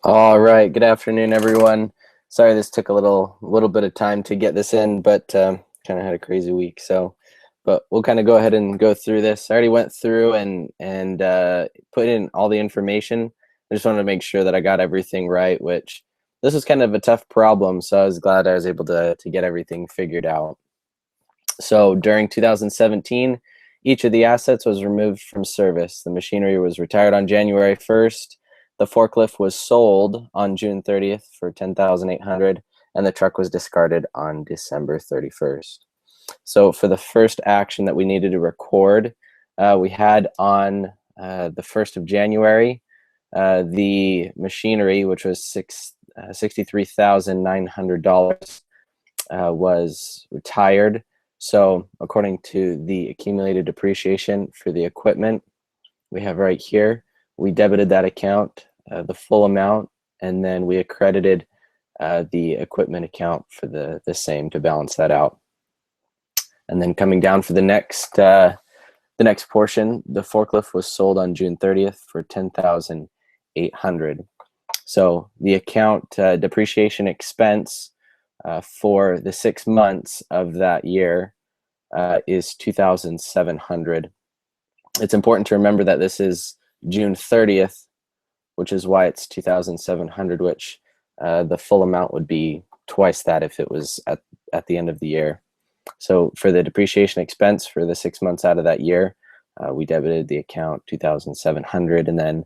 All right. Good afternoon, everyone. Sorry this took a little bit of time to get this in, but kind of had a crazy week. But we'll kind of go ahead and go through this. I already went through and put in all the information. I just wanted to make sure that I got everything right, which this was kind of a tough problem. So I was glad I was able to get everything figured out. So during 2017, each of the assets was removed from service. The machinery was retired on January 1st. The forklift was sold on June 30th for $10,800, and the truck was discarded on December 31st. So for the first action that we needed to record, we had on the 1st of January, the machinery, which was $63,900, was retired. So according to the accumulated depreciation for the equipment we have right here, we debited that account, the full amount, and then we accredited the equipment account for the same to balance that out. And then coming down for the next portion, the forklift was sold on June 30th for $10,800. So the account depreciation expense for the 6 months of that year is $2,700. It's important to remember that this is June 30th, which is why it's $2,700, which the full amount would be twice that if it was at the end of the year. So for the depreciation expense for the 6 months out of that year, we debited the account $2,700, and then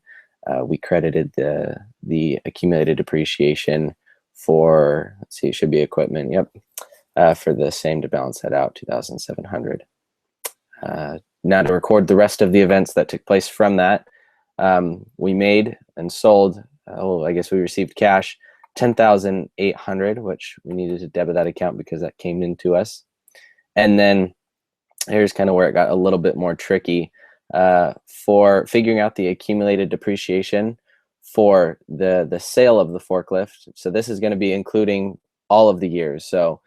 we credited the accumulated depreciation for, let's see, it should be equipment, yep, for the same to balance that out, $2,700. Now to record the rest of the events that took place from that, we made and sold, I guess we received cash, $10,800, which we needed to debit that account because that came into us. And then here's kind of where it got a little bit more tricky. For figuring out the accumulated depreciation for the sale of the forklift. So this is going to be including all of the years. So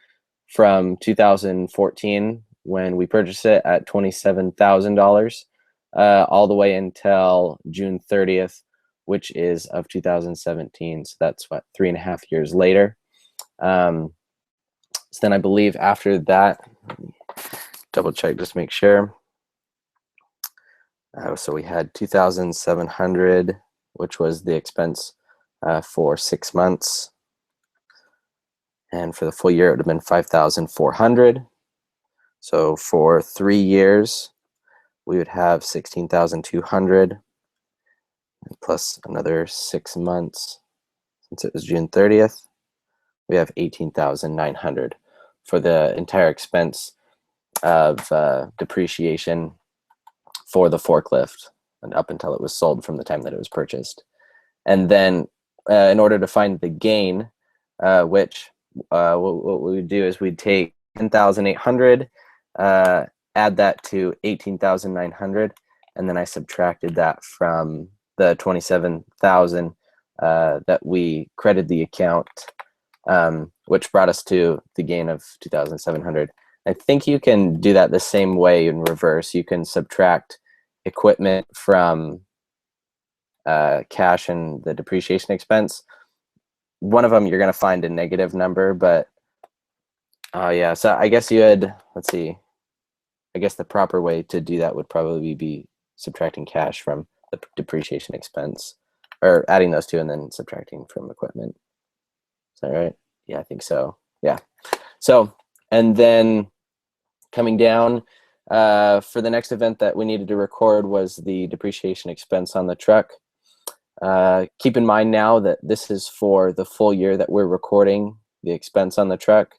from 2014, when we purchased it at $27,000, all the way until June 30th, which is of 2017. So that's what, 3.5 years later. So then I believe after that, double check, just make sure. So we had 2,700, which was the expense for 6 months. And for the full year, it would have been 5,400. So for 3 years, we would have 16,200 plus another 6 months. Since it was June 30th, we have 18,900 for the entire expense of depreciation for the forklift and up until it was sold from the time that it was purchased. And then in order to find the gain, which what we would do is we'd take 10,800, add that to 18,900, and then I subtracted that from the 27,000 that we credited the account, which brought us to the gain of 2,700. I think you can do that the same way in reverse. You can subtract equipment from cash and the depreciation expense. One of them you're going to find a negative number, but yeah, so I guess you had, let's see, I guess the proper way to do that would probably be subtracting cash from the depreciation expense, or adding those two and then subtracting from equipment. Is that right? Yeah, I think so. Yeah. So, and then coming down, for the next event that we needed to record was the depreciation expense on the truck. Keep in mind now that this is for the full year that we're recording the expense on the truck.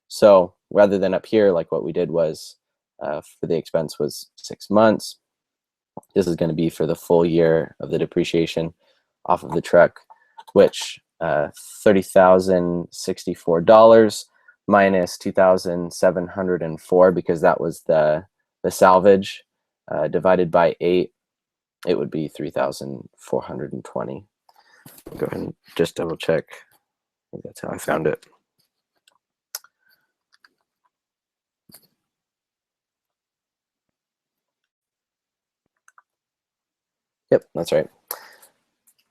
So rather than up here, like what we did was for the expense was 6 months, this is going to be for the full year of the depreciation off of the truck, which $30,064 minus 2,704, because that was the salvage, divided by 8, it would be 3,420. Go ahead and just double check. I think that's how I found it. Yep, that's right.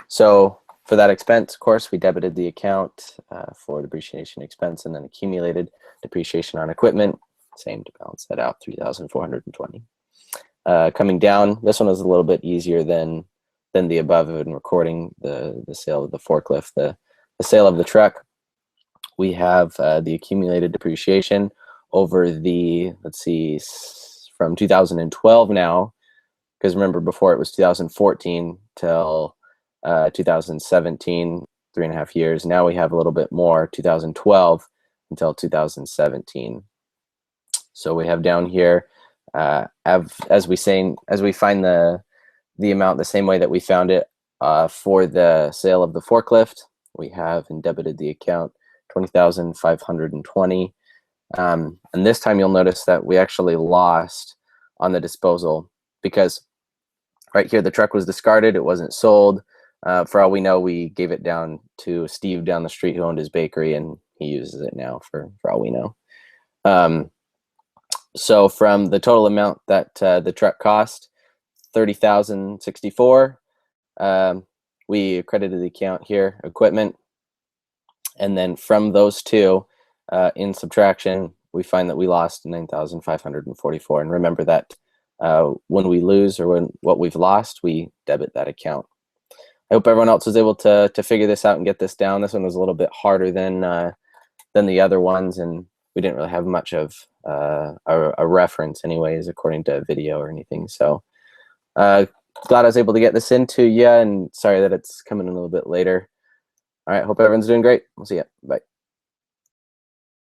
So for that expense, of course, we debited the account for depreciation expense, and then accumulated depreciation on equipment. Same to balance that out, 3,420. Coming down, this one was a little bit easier than the above in recording the sale of the forklift. The sale of the truck, we have the accumulated depreciation over the, let's see, from 2012 now, because remember before it was 2014 till 2017, 3.5 years. Now we have a little bit more, 2012 until 2017. So we have down here, as we find the amount the same way that we found it for the sale of the forklift, we have debited the account 20,520. And this time you'll notice that we actually lost on the disposal, because right here the truck was discarded, it wasn't sold. For all we know, we gave it down to Steve down the street who owned his bakery, and he uses it now for all we know. So from the total amount that the truck cost, $30,064, we credited the account here, equipment, and then from those two, in subtraction, we find that we lost 9,544. And remember that when we lose, or when what we've lost, we debit that account. I hope everyone else was able to figure this out and get this down. This one was a little bit harder than the other ones, and we didn't really have much of a reference anyways, according to video or anything. So glad I was able to get this into you, and sorry that it's coming in a little bit later. All right, hope everyone's doing great. We'll see you. Bye.